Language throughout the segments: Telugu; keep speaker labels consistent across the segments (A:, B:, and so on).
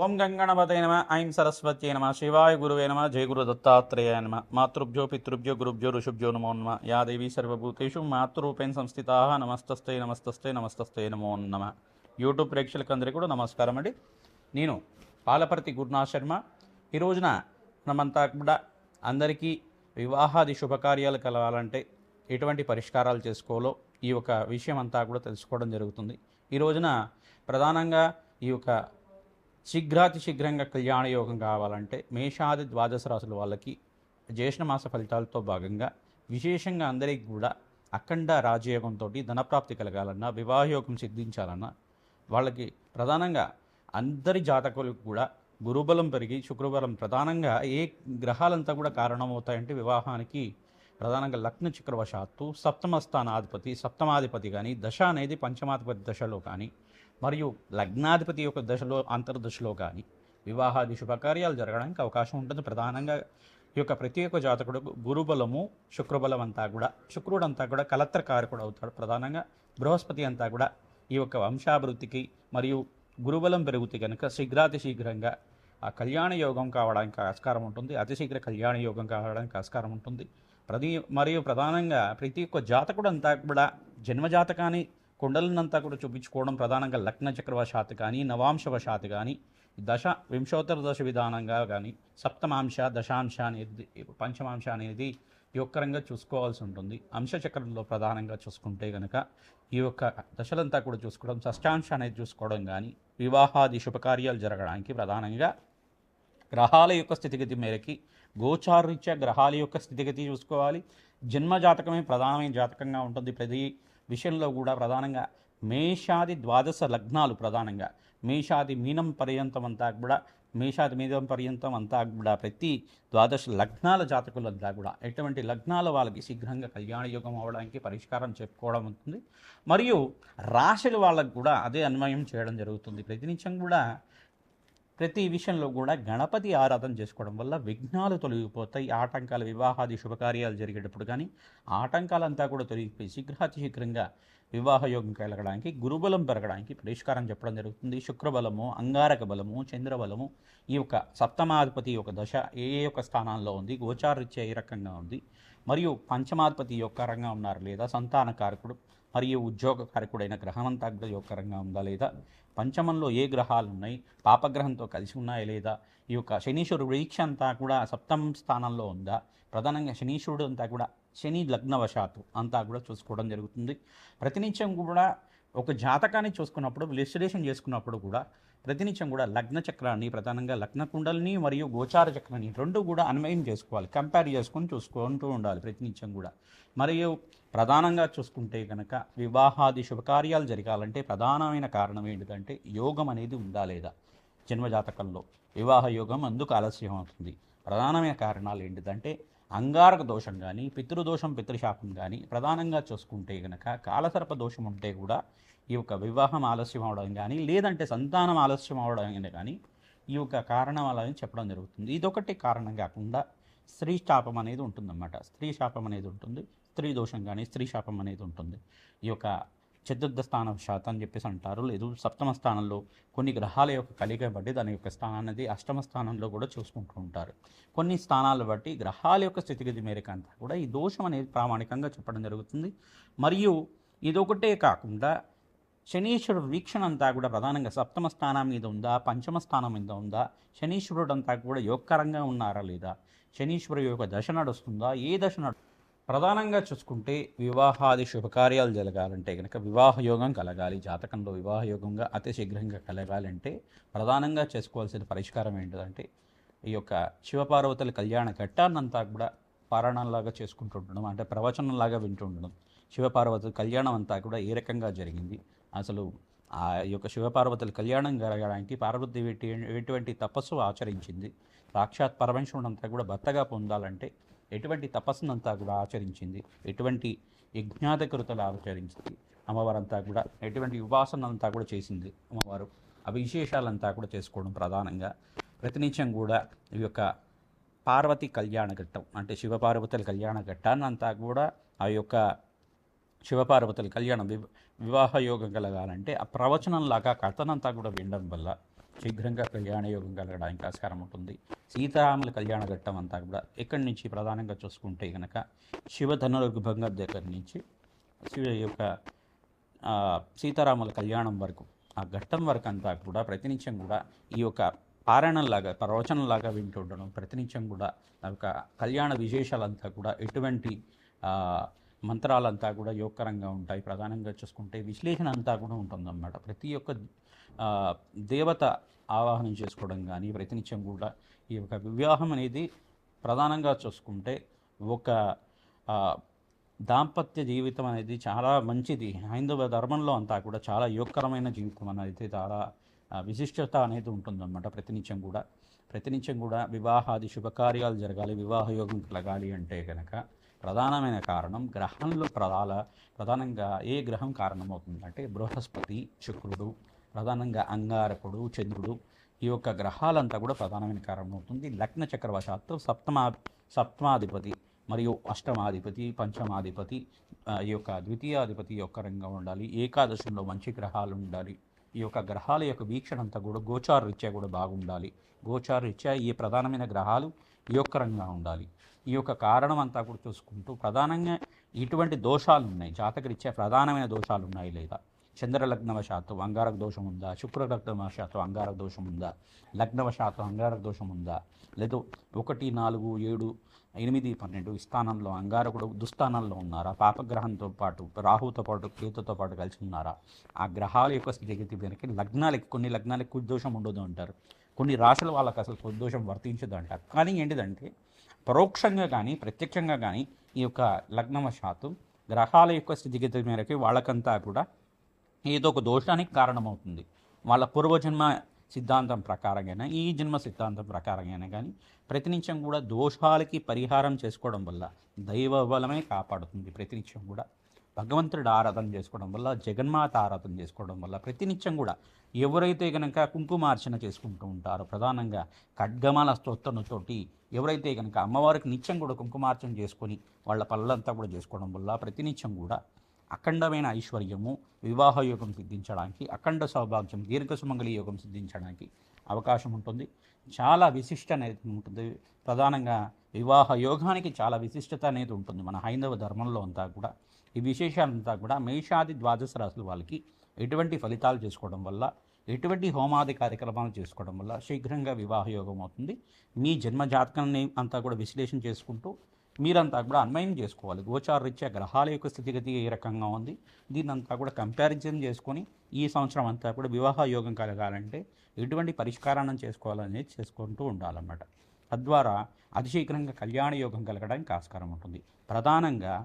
A: ఓం గంగణపతే నమ ఐం సరస్వత్యై నమ శివాయ గురువే నమ జయ గురు దత్తాత్రేయాయ నమ మాతృభ్యో పితృభ్యో గురుభ్యో ఋషుభ్యో నమో నమ యా దేవీ సర్వభూతేషు మాతృరూపేణ సంస్థితా నమస్తస్తే నమస్తస్తే నమస్తస్తే నమో నమ. యూట్యూబ్ ప్రేక్షకులందరికీ కూడా నమస్కారం అండి. నేను పాలపర్తి గురునాథ్ శర్మ. ఈ రోజున మనమంతా కూడా అందరికీ వివాహాది శుభకార్యాలు కలగాలంటే ఎటువంటి పరిష్కారాలు చేసుకోవాలో ఈ యొక్క విషయం అంతా కూడా తెలుసుకోవడం జరుగుతుంది. ఈ రోజున ప్రధానంగా ఈ యొక్క శీఘ్రంగా కళ్యాణ యోగం కావాలంటే మేషాది ద్వాదశ రాశుల వాళ్ళకి జ్యేష్ఠమాస ఫలితాలతో భాగంగా విశేషంగా అందరికీ కూడా అఖండ రాజయోగంతో ధనప్రాప్తి కలగాలన్నా వివాహయోగం సిద్ధించాలన్నా వాళ్ళకి ప్రధానంగా అందరి జాతకులకు కూడా గురుబలం పెరిగి శుక్రబలం ప్రధానంగా ఏ గ్రహాలంతా కూడా కారణమవుతాయంటే వివాహానికి ప్రధానంగా లగ్న చక్రవశాత్తు సప్తమ స్థానాధిపతి సప్తమాధిపతి కానీ దశ అనేది పంచమాధిపతి దశలో కానీ మరియు లగ్నాధిపతి యొక్క దశలో అంతర్దశలో కానీ వివాహాది శుభకార్యాలు జరగడానికి అవకాశం ఉంటుంది. ప్రధానంగా ఈ యొక్క ప్రతి ఒక్క జాతకుడు గురుబలము శుక్రబలం అంతా కూడా శుక్రుడు అంతా కూడా కలత్రకారకుడు అవుతాడు. ప్రధానంగా బృహస్పతి అంతా కూడా ఈ యొక్క వంశాభివృద్ధికి మరియు గురుబలం పెరుగుతుంది కనుక శీఘ్రంగా ఆ కళ్యాణ యోగం కావడానికి ఆస్కారం ఉంటుంది. అతిశీఘ్ర కళ్యాణ యోగం కావడానికి ఆస్కారం ఉంటుంది. మరియు ప్రధానంగా ప్రతి ఒక్క జాతకుడు అంతా కూడా జన్మజాతకాన్ని కుండలనంతా కూడా చూపించుకోవడం ప్రధానంగా లగ్న చక్రవశాత్ కానీ నవాంశవశాత్ కానీ దశ వింశోత్తర దశ విధానంగా కానీ సప్తమాంశ దశాంశ అనేది పంచమాంశ అనేది యొక్కరంగా చూసుకోవాల్సి ఉంటుంది. అంశచక్రంలో ప్రధానంగా చూసుకుంటే కనుక ఈ యొక్క దశలంతా కూడా చూసుకోవడం షష్టాంశ అనేది చూసుకోవడం కానీ వివాహాది శుభకార్యాలు జరగడానికి ప్రధానంగా గ్రహాల యొక్క స్థితిగతి మేరకి గోచారరీత్యా గ్రహాల యొక్క స్థితిగతి చూసుకోవాలి. జన్మజాతకమే ప్రధానమైన జాతకంగా ఉంటుంది. ప్రతి విషయంలో కూడా ప్రధానంగా మేషాది ద్వాదశ లగ్నాలు ప్రధానంగా మేషాది మీనం పర్యంతం అంతా కూడా మేషాది మీనం పర్యంతం అంతా కూడా ప్రతి ద్వాదశ లగ్నాల జాతకులంతా కూడా ఎటువంటి లగ్నాల వాళ్ళకి శీఘ్రంగా కళ్యాణ యోగం అవడానికి పరిష్కారం చెప్పుకోవడం ఉంటుంది. మరియు రాశుల వాళ్ళకు కూడా అదే అన్వయం చేయడం జరుగుతుంది. ప్రతినిత్యం కూడా ప్రతి విషయంలో కూడా గణపతి ఆరాధన చేసుకోవడం వల్ల విఘ్నాలు తొలగిపోతాయి. ఆటంకాలు వివాహాది శుభకార్యాలు జరిగేటప్పుడు కానీ ఆటంకాలంతా కూడా తొలగిపోయి శీఘ్రంగా వివాహ యోగం కలగడానికి గురుబలం పెరగడానికి పరిష్కారం చెప్పడం జరుగుతుంది. శుక్రబలము అంగారక బలము చంద్రబలము ఈ యొక్క సప్తమాధిపతి యొక్క దశ ఏ యొక్క స్థానాల్లో ఉంది, గోచారరీత్యా ఏ రకంగా ఉంది, మరియు పంచమాధిపతి యొక్క రంగా ఉన్నారు లేదా సంతానకారకుడు మరియు ఉద్యోగకారకుడైన గ్రహం అంతా యోగకరంగా ఉందా లేదా, పంచమంలో ఏ గ్రహాలు ఉన్నాయి, పాపగ్రహంతో కలిసి ఉన్నాయా లేదా, ఈ యొక్క శనీశ్వరుడు వీక్ష అంతా కూడా సప్తమ స్థానంలో ఉందా, ప్రధానంగా శనీశ్వరుడు అంతా కూడా శని లగ్నవశాత్తు అంతా కూడా చూసుకోవడం జరుగుతుంది. ప్రతినిత్యం కూడా ఒక జాతకాన్ని చూసుకున్నప్పుడు విశ్లేషణ చేసుకున్నప్పుడు కూడా ప్రతినిత్యం కూడా లగ్న చక్రాన్ని ప్రధానంగా లగ్న కుండలిని మరియు గోచార చక్రాన్ని రెండు కూడా అన్వయం చేసుకోవాలి, కంపేర్ చేసుకొని చూసుకుంటూ ఉండాలి ప్రతినిత్యం కూడా. మరియు ప్రధానంగా చూసుకుంటే కనుక వివాహాది శుభకార్యాలు జరగాలంటే ప్రధానమైన కారణం ఏంటిదంటే యోగం అనేది ఉందా లేదా. జన్మజాతకంలో వివాహ యోగం అందుకు ఆలస్యం అవుతుంది. ప్రధానమైన కారణాలు ఏంటిదంటే అంగారక దోషం కానీ పితృదోషం పితృశాపం కానీ ప్రధానంగా చూసుకుంటే కనుక కాలసర్ప దోషం ఉంటే కూడా ఈ యొక్క వివాహం ఆలస్యం అవడం కానీ లేదంటే సంతానం ఆలస్యం అవడం కానీ ఈ యొక్క కారణం అలా చెప్పడం జరుగుతుంది. ఇదొకటి కారణం కాకుండా స్త్రీ శాపం అనేది ఉంటుందన్నమాట. స్త్రీ శాపం అనేది ఉంటుంది, స్త్రీ దోషం కానీ స్త్రీ శాపం అనేది ఉంటుంది. ఈ యొక్క చతుర్థ స్థానం శాతం అని చెప్పేసి అంటారు. లేదు సప్తమ స్థానంలో కొన్ని గ్రహాల యొక్క కలిక బట్టి దాని యొక్క స్థానాన్ని అష్టమ స్థానంలో కూడా చూసుకుంటూ ఉంటారు. కొన్ని స్థానాలు బట్టి గ్రహాల యొక్క స్థితిగతి మేరకు అంతా కూడా ఈ దోషం అనేది ప్రామాణికంగా చెప్పడం జరుగుతుంది. మరియు ఇదొకటే కాకుండా శనీశ్వరుడు వీక్షణ అంతా కూడా ప్రధానంగా సప్తమ స్థానం మీద ఉందా, పంచమ స్థానం మీద ఉందా, శనీశ్వరుడు అంతా కూడా యోగకరంగా ఉన్నారా లేదా, శనీశ్వరుడు యొక్క దశ నడుస్తుందా, ఏ దశ ప్రధానంగా చూసుకుంటే వివాహాది శుభకార్యాలు జరగాలంటే కనుక వివాహ యోగం కలగాలి. జాతకంలో వివాహ యోగంగా అతి శీఘ్రంగా కలగాలంటే ప్రధానంగా చేసుకోవాల్సిన పరిష్కారం ఏంటిదంటే ఈ యొక్క శివపార్వతుల కళ్యాణ ఘట్టాన్నంతా కూడా పారాయణంలాగా చేసుకుంటుండడం, అంటే ప్రవచనంలాగా వింటుండడం. శివపార్వతుల కళ్యాణం అంతా కూడా ఏ రకంగా జరిగింది, అసలు ఆ యొక్క శివపార్వతుల కళ్యాణం జరగడానికి పార్వతీదేవి ఎటువంటి తపస్సు ఆచరించింది, సాక్షాత్ పరమేశ్వరుడు అంతా కూడా భర్తగా పొందాలంటే ఎటువంటి తపస్సునంతా కూడా ఆచరించింది, ఎటువంటి యజ్ఞాతకృతలు ఆచరించింది అమ్మవారంతా కూడా, ఎటువంటి ఉపాసనంతా కూడా చేసింది అమ్మవారు, ఆ విశేషాలంతా కూడా చేసుకోవడం ప్రధానంగా. ప్రతినిత్యం కూడా ఈ యొక్క పార్వతి కళ్యాణ ఘట్టం అంటే శివపార్వతుల కళ్యాణ ఘట్టాన్ని అంతా కూడా ఆ యొక్క శివపార్వతుల కళ్యాణం వివాహ యోగం కలగాలంటే ఆ ప్రవచనంలాగా కథనంతా కూడా వినడం వల్ల శీఘ్రంగా కళ్యాణ యోగం కలగడానికి ఆస్కారం ఉంటుంది. సీతారాముల కళ్యాణ ఘట్టం అంతా కూడా ఎక్కడి నుంచి ప్రధానంగా చూసుకుంటే కనుక శివధనుర్భంగం దగ్గర నుంచి శివ యొక్క సీతారాముల కళ్యాణం వరకు, ఆ ఘట్టం వరకు అంతా కూడా ప్రతినిత్యం కూడా ఈ యొక్క పారాయణంలాగా ప్రవచనంలాగా వింటుండడం, ప్రతినిత్యం కూడా ఆ యొక్క కళ్యాణ విశేషాలంతా కూడా ఎటువంటి మంత్రాలంతా కూడా యోగకరంగా ఉంటాయి. ప్రధానంగా చూసుకుంటే విశ్లేషణ అంతా కూడా ఉంటుందన్నమాట. ప్రతి ఒక్క దేవత ఆవాహనం చేసుకోవడం కానీ ప్రతినిత్యం కూడా ఈ యొక్క వివాహం అనేది ప్రధానంగా చూసుకుంటే ఒక దాంపత్య జీవితం అనేది చాలా మంచిది. హైందవ ధర్మంలో అంతా కూడా చాలా యోగకరమైన జీవితం అనేది చాలా విశిష్టత అనేది ఉంటుందన్నమాట. ప్రతినిత్యం కూడా వివాహాది శుభకార్యాలు జరగాలి, వివాహ యోగం కలగాలి అంటే కనుక ప్రధానమైన కారణం గ్రహంలో ప్రధానంగా ఏ గ్రహం కారణమవుతుందంటే బృహస్పతి, శుక్రుడు, ప్రధానంగా అంగారకుడు, చంద్రుడు, ఈ యొక్క గ్రహాలంతా కూడా ప్రధానమైన కారణమవుతుంది. లగ్న చక్రవశాత్తు సప్తమాధిపతి మరియు అష్టమాధిపతి, పంచమాధిపతి, ఈ యొక్క ద్వితీయాధిపతి యొక్క రంగా ఉండాలి. ఏకాదశంలో మంచి గ్రహాలు ఉండాలి. ఈ యొక్క గ్రహాల యొక్క వీక్షణ అంతా కూడా గోచారరీత్యా కూడా బాగుండాలి. గోచారరీత్యా ఈ ప్రధానమైన గ్రహాలు యోగకరంగా ఉండాలి. ఈ యొక్క కారణం అంతా కూడా చూసుకుంటూ ప్రధానంగా ఇటువంటి దోషాలు ఉన్నాయి, జాతకరీత్యా ప్రధానమైన దోషాలు ఉన్నాయి లేదా చంద్రలగ్నవశాత్తు అంగారక దోషం ఉందా, శుక్రలగ్నవశాత్తు అంగారక దోషం ఉందా, లగ్నవశాత్తు అంగారక దోషం ఉందా, లేదు 1, 4, 7, 8, 12 స్థానంలో అంగారకుడు దుస్థానంలో ఉన్నారా, పాపగ్రహంతో పాటు రాహుతో పాటు కేతుతో పాటు కలిసి ఉన్నారా, ఆ గ్రహాల యొక్క స్థితిగతి వెనక్కి కొన్ని లగ్నాలకి కుదోషం ఉండదు అంటారు, కొన్ని రాశుల వాళ్ళకి అసలు కుదోషం వర్తించదు అంటారు. కానీ ఏంటిదంటే పరోక్షంగా కానీ ప్రత్యక్షంగా కానీ ఈ యొక్క లగ్నవశాత్తు గ్రహాల యొక్క స్థితిగతి మేరకి వాళ్ళకంతా కూడా ఏదో ఒక దోషానికి కారణమవుతుంది. వాళ్ళ పూర్వజన్మ సిద్ధాంతం ప్రకారంగా ఈ జన్మ సిద్ధాంతం ప్రకారంగా కానీ ప్రతినిత్యం కూడా దోషాలకి పరిహారం చేసుకోవడం వల్ల దైవ బలమే కాపాడుతుంది. ప్రతినిత్యం కూడా భగవంతుడు ఆరాధన చేసుకోవడం వల్ల, జగన్మాత ఆరాధన చేసుకోవడం వల్ల ప్రతినిత్యం కూడా ఎవరైతే కనుక కుంకుమార్చన చేసుకుంటూ ఉంటారో, ప్రధానంగా ఖడ్గమాల స్తోత్రంతోటి ఎవరైతే కనుక అమ్మవారికి నిత్యం కూడా కుంకుమార్చన చేసుకొని వాళ్ళ పనులంతా కూడా చేసుకోవడం వల్ల ప్రతినిత్యం కూడా అఖండమైన ఐశ్వర్యము, వివాహ యోగం సిద్ధించడానికి, అఖండ సౌభాగ్యం, దీర్ఘ సుమంగళి యోగం సిద్ధించడానికి అవకాశం ఉంటుంది. చాలా విశిష్ట అనేది ఉంటుంది. ప్రధానంగా వివాహ యోగానికి చాలా విశిష్టత అనేది ఉంటుంది మన హైందవ ధర్మంలో అంతా కూడా. ఈ విశేషాలంతా కూడా మేషాది ద్వాదశ రాశుల వాళ్ళకి ఎటువంటి ఫలితాలు చేసుకోవడం వల్ల, ఎటువంటి హోమాది కార్యక్రమాలు చేసుకోవడం వల్ల శీఘ్రంగా వివాహ యోగం అవుతుంది. మీ జన్మ జాతకాన్ని అంతా కూడా విశ్లేషణ చేసుకుంటూ మీరంతా కూడా అన్వయం చేసుకోవాలి. గోచారరీత్యా గ్రహాల యొక్క స్థితిగతి ఏ రకంగా ఉంది, దీన్నంతా కూడా కంపారిజన్ చేసుకొని ఈ సంవత్సరం అంతా కూడా వివాహ యోగం కలగాలంటే ఎటువంటి పరిష్కారాన్ని చేసుకోవాలనేది చేసుకుంటూ ఉండాలన్నమాట. తద్వారా అతి శీఘ్రంగా కళ్యాణ యోగం కలగడానికి ఆస్కారం ఉంటుంది. ప్రధానంగా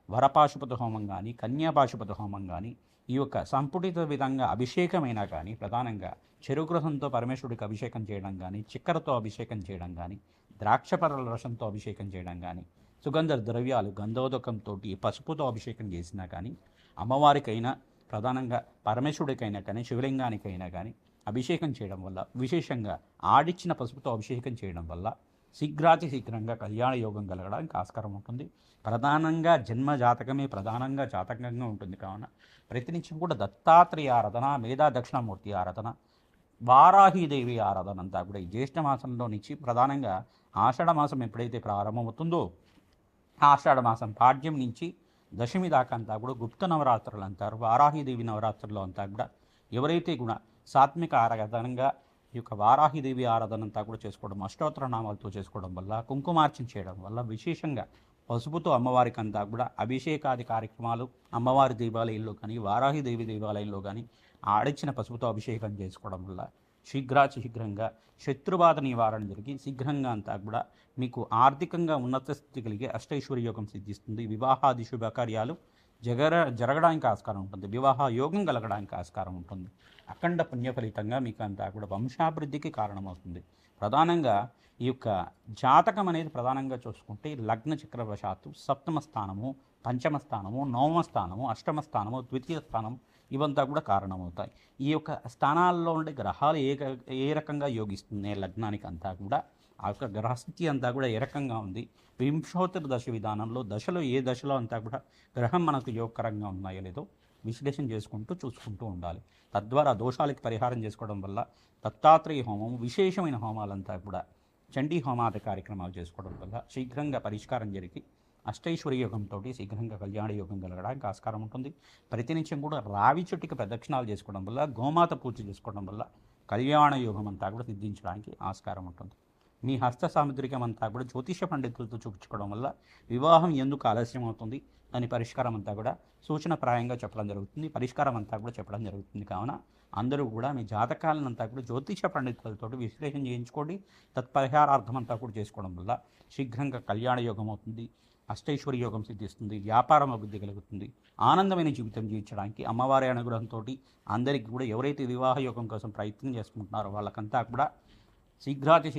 A: వరపాశుపత హోమం కానీ, కన్యాపాశుపత హోమం కానీ, ఈ యొక్క సంపుటిత విధంగా అభిషేకమైనా కానీ, ప్రధానంగా చెరుగ్రహంతో పరమేశ్వరుడికి అభిషేకం చేయడం కానీ, చక్కెరతో అభిషేకం చేయడం కానీ, ద్రాక్షపరల రసంతో అభిషేకం చేయడం కానీ, సుగంధ ద్రవ్యాలు గంధోదకంతో పసుపుతో అభిషేకం చేసినా కానీ, అమ్మవారికైనా ప్రధానంగా పరమేశ్వరుడికైనా కానీ, శివలింగానికైనా కానీ అభిషేకం చేయడం వల్ల, విశేషంగా ఆడిచ్చిన పసుపుతో అభిషేకం చేయడం వల్ల శీఘ్రంగా కళ్యాణ యోగం కలగడానికి ఆస్కారం ఉంటుంది. ప్రధానంగా జన్మ జాతకమే ప్రధానంగా జాతకంగా ఉంటుంది. కావున ప్రతినిత్యం కూడా దత్తాత్రేయ ఆరాధన, మేధా దక్షిణామూర్తి ఆరాధన, వారాహీదేవి ఆరాధన అంతా కూడా ఈ జ్యేష్ఠ మాసంలో నుంచి ప్రధానంగా ఆషాఢ మాసం ఎప్పుడైతే ప్రారంభమవుతుందో ఆషాఢ మాసం పాడ్యం నుంచి దశమి దాకా అంతా కూడా గుప్త నవరాత్రులు అంటారు. వారాహీదేవి నవరాత్రుల్లో అంతా కూడా ఎవరైతే కూడా సాత్విక ఆరాధనంగా ఈ యొక్క వారాహిదేవి ఆరాధన అంతా కూడా చేసుకోవడం, అష్టోత్తర నామాలతో చేసుకోవడం వల్ల, కుంకుమార్చన చేయడం వల్ల, విశేషంగా పసుపుతో అమ్మవారికి అంతా కూడా అభిషేకాది కార్యక్రమాలు అమ్మవారి దేవాలయంలో కానీ, వారాహిదేవి దేవాలయంలో కానీ ఆడిచ్చిన పసుపుతో అభిషేకం చేసుకోవడం వల్ల శీఘ్రంగా శత్రుబాధ నివారణ జరిగి శీఘ్రంగా అంతా కూడా మీకు ఆర్థికంగా ఉన్నత స్థితి కలిగే అష్టైశ్వర్య యోగం సిద్ధిస్తుంది. వివాహాది శుభకార్యాలు జరగడానికి ఆస్కారం ఉంటుంది. వివాహ యోగం కలగడానికి ఆస్కారం ఉంటుంది. అఖండ పుణ్య ఫలితంగా మీకు అంతా కూడా వంశాభివృద్ధికి కారణమవుతుంది. ప్రధానంగా ఈ యొక్క జాతకం అనేది ప్రధానంగా చూసుకుంటే లగ్న చక్రవశాత్తు సప్తమ స్థానము, పంచమ స్థానము, నవమ స్థానము, అష్టమ స్థానము, ద్వితీయ స్థానం ఇవంతా కూడా కారణమవుతాయి. ఈ యొక్క స్థానాల్లో ఉండే గ్రహాలు ఏ రకంగా యోగిస్తుంది లగ్నానికి అంతా కూడా ఆ యొక్క గ్రహస్థితి అంతా కూడా ఏ రకంగా ఉంది, వింశోత్తర దశ విధానంలో దశలో ఏ దశలో అంతా కూడా గ్రహం మనకు యోగకరంగా ఉన్నాయో లేదో విశ్లేషణ చేసుకుంటూ చూసుకుంటూ ఉండాలి. తద్వారా దోషాలకి పరిహారం చేసుకోవడం వల్ల దత్తాత్రేయ హోమం విశేషమైన హోమాలంతా కూడా చండీ హోమాది కార్యక్రమాలు చేసుకోవడం వల్ల శీఘ్రంగా పరిష్కారం జరిగి అష్టైశ్వర్య యోగంతో శీఘ్రంగా కళ్యాణ యోగం కలగడానికి ఆస్కారం ఉంటుంది. ప్రతినిత్యం కూడా రావి చెట్టుకి ప్రదక్షిణాలు చేసుకోవడం వల్ల, గోమాత పూజ చేసుకోవడం వల్ల కళ్యాణ యోగం అంతా కూడా సిద్ధించడానికి ఆస్కారం ఉంటుంది. మీ హస్త సాముద్రికం అంతా కూడా జ్యోతిష పండితులతో చూపించుకోవడం వల్ల వివాహం ఎందుకు ఆలస్యం అవుతుంది దాని పరిష్కారం అంతా కూడా సూచనప్రాయంగా చెప్పడం జరుగుతుంది, పరిష్కారం అంతా కూడా చెప్పడం జరుగుతుంది. కావున అందరూ కూడా మీ జాతకాలను అంతా కూడా జ్యోతిష పండితులతో విశ్లేషణ చేయించుకోండి. తత్పరిహారార్థం అంతా కూడా చేసుకోవడం వల్ల శీఘ్రంగా కళ్యాణ యోగం అవుతుంది, అష్టైశ్వర్య యోగం సిద్ధిస్తుంది, వ్యాపారం అభివృద్ధి కలుగుతుంది. ఆనందమైన జీవితం జీవించడానికి అమ్మవారి అనుగ్రహంతో అందరికీ కూడా ఎవరైతే వివాహ యోగం కోసం ప్రయత్నం చేసుకుంటున్నారో వాళ్ళకంతా కూడా అతి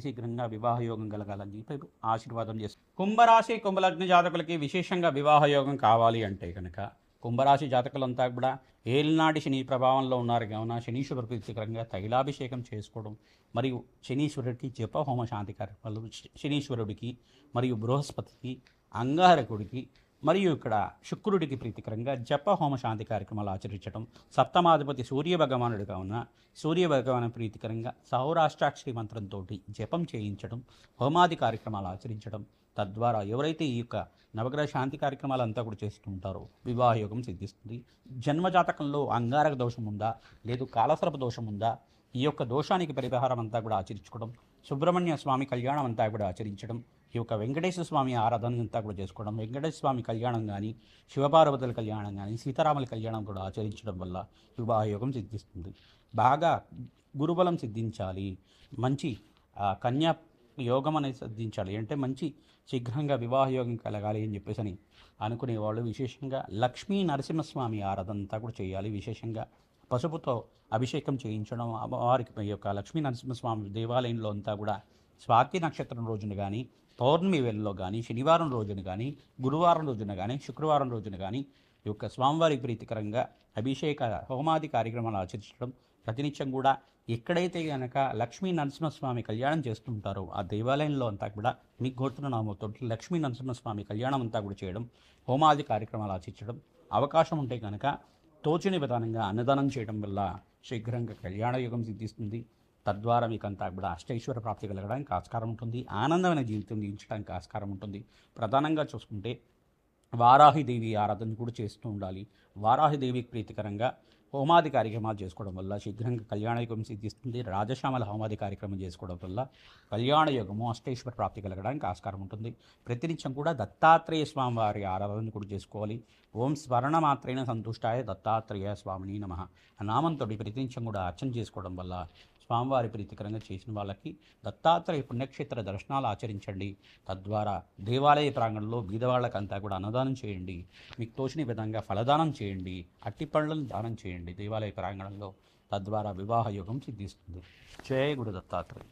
A: శీఘ్రంగా వివాహ యోగం కలగాలని చెప్పి ఆశీర్వాదం చేస్తారు. కుంభరాశి కుంభలగ్న జాతకులకి విశేషంగా వివాహ యోగం కావాలి అంటే కనుక కుంభరాశి జాతకులంతా కూడా ఏలినాటి శని ప్రభావంలో ఉన్నారు కావున శనీశ్వరుడు ప్రీతికరంగా తైలాభిషేకం చేసుకోవడం, మరియు శనీశ్వరుడికి జప హోమ శాంతి కార్యక్రమాలు, శనీశ్వరుడికి మరియు బృహస్పతికి, అంగారకుడికి మరియు ఇక్కడ శుక్రుడికి ప్రీతికరంగా జప హోమ శాంతి కార్యక్రమాలు ఆచరించడం, సప్తమాధిపతి సూర్య భగవానుడు కావున సూర్య భగవాను ప్రీతికరంగా సౌరాష్ట్రాక్షరి మంత్రంతో జపం చేయించడం, హోమాది కార్యక్రమాలు ఆచరించడం. తద్వారా ఎవరైతే ఈ యొక్క నవగ్రహ శాంతి కార్యక్రమాలు అంతా కూడా చేస్తూ ఉంటారో వివాహ యోగం సిద్ధిస్తుంది. జన్మజాతకంలో అంగారక దోషం ఉందా, లేదు కాలసర్ప దోషం ఉందా, ఈ యొక్క దోషానికి పరిహారం అంతా కూడా ఆచరించుకోవడం, సుబ్రహ్మణ్య స్వామి కళ్యాణం అంతా కూడా ఆచరించడం, ఈ యొక్క వెంకటేశ్వర స్వామి ఆరాధన అంతా కూడా చేసుకోవడం, వెంకటేశ్వర స్వామి కళ్యాణం కానీ, శివపార్వతుల కళ్యాణం కానీ, సీతారాముల కళ్యాణం కూడా ఆచరించడం వల్ల వివాహ యోగం సిద్ధిస్తుంది. బాగా గురుబలం సిద్ధించాలి, మంచి కన్యా యోగం అనేది సిద్ధించాలి అంటే మంచి శీఘ్రంగా వివాహ యోగం కలగాలి అని చెప్పేసి అని అనుకునేవాళ్ళు విశేషంగా లక్ష్మీ నరసింహస్వామి ఆరాధన అంతా కూడా చేయాలి. విశేషంగా పసుపుతో అభిషేకం చేయించడం, వారికి యొక్క లక్ష్మీ నరసింహస్వామి దేవాలయంలో అంతా కూడా స్వాతి నక్షత్రం రోజున కానీ, పౌర్ణమి వేళలో కానీ, శనివారం రోజున కానీ, గురువారం రోజున కానీ, శుక్రవారం రోజున కానీ ఈ యొక్క స్వామివారి ప్రీతికరంగా అభిషేక హోమాది కార్యక్రమాలు ఆచరించడం, ప్రతినిత్యం కూడా ఎక్కడైతే కనుక లక్ష్మీ నరసింహస్వామి కళ్యాణం చేస్తుంటారో ఆ దేవాలయంలో అంతా కూడా మీ గోత్రనామంతో లక్ష్మీ నరసింహస్వామి కళ్యాణం అంతా కూడా చేయడం, హోమాది కార్యక్రమాలు ఆచరించడం, అవకాశం ఉంటే కనుక తోచిన విధానంగా అన్నదానం చేయడం వల్ల శీఘ్రంగా కళ్యాణ యోగం సిద్ధిస్తుంది. తద్వారా మీకంతా కూడా అష్టైశ్వర్య ప్రాప్తి కలగడానికి ఆస్కారం ఉంటుంది, ఆనందమైన జీవితం జీవించడానికి ఆస్కారం ఉంటుంది. ప్రధానంగా చూసుకుంటే వారాహిదేవి ఆరాధన కూడా చేస్తూ ఉండాలి. వారాహిదేవికి ప్రీతికరంగా హోమాది కార్యక్రమాలు చేసుకోవడం వల్ల శీఘ్రంగా కళ్యాణ యోగం సిద్ధిస్తుంది. రాజశ్యామల హోమాది కార్యక్రమం చేసుకోవడం వల్ల కళ్యాణ యోగము అష్టైశ్వర్య ప్రాప్తి కలగడానికి ఆస్కారం ఉంటుంది. ప్రతినిత్యం కూడా దత్తాత్రేయ స్వామి వారి ఆరాధన కూడా చేసుకోవాలి. ఓం స్మరణ మాత్రైన సంతుష్టాయ దత్తాత్రేయ స్వామిని నమః నామంతో ప్రతినిత్యం కూడా అర్చన చేసుకోవడం వల్ల స్వామివారి ప్రీతికరంగా చేసిన వాళ్ళకి దత్తాత్రేయ పుణ్యక్షేత్ర దర్శనాలు ఆచరించండి. తద్వారా దేవాలయ ప్రాంగణంలో బీదవాళ్ళకంతా కూడా అన్నదానం చేయండి. మీకు తోచిన విధంగా ఫలదానం చేయండి, అట్టి పళ్ళను దానం చేయండి దేవాలయ ప్రాంగణంలో. తద్వారా వివాహ యోగం సిద్ధిస్తుంది. జయ గురు దత్తాత్రేయ.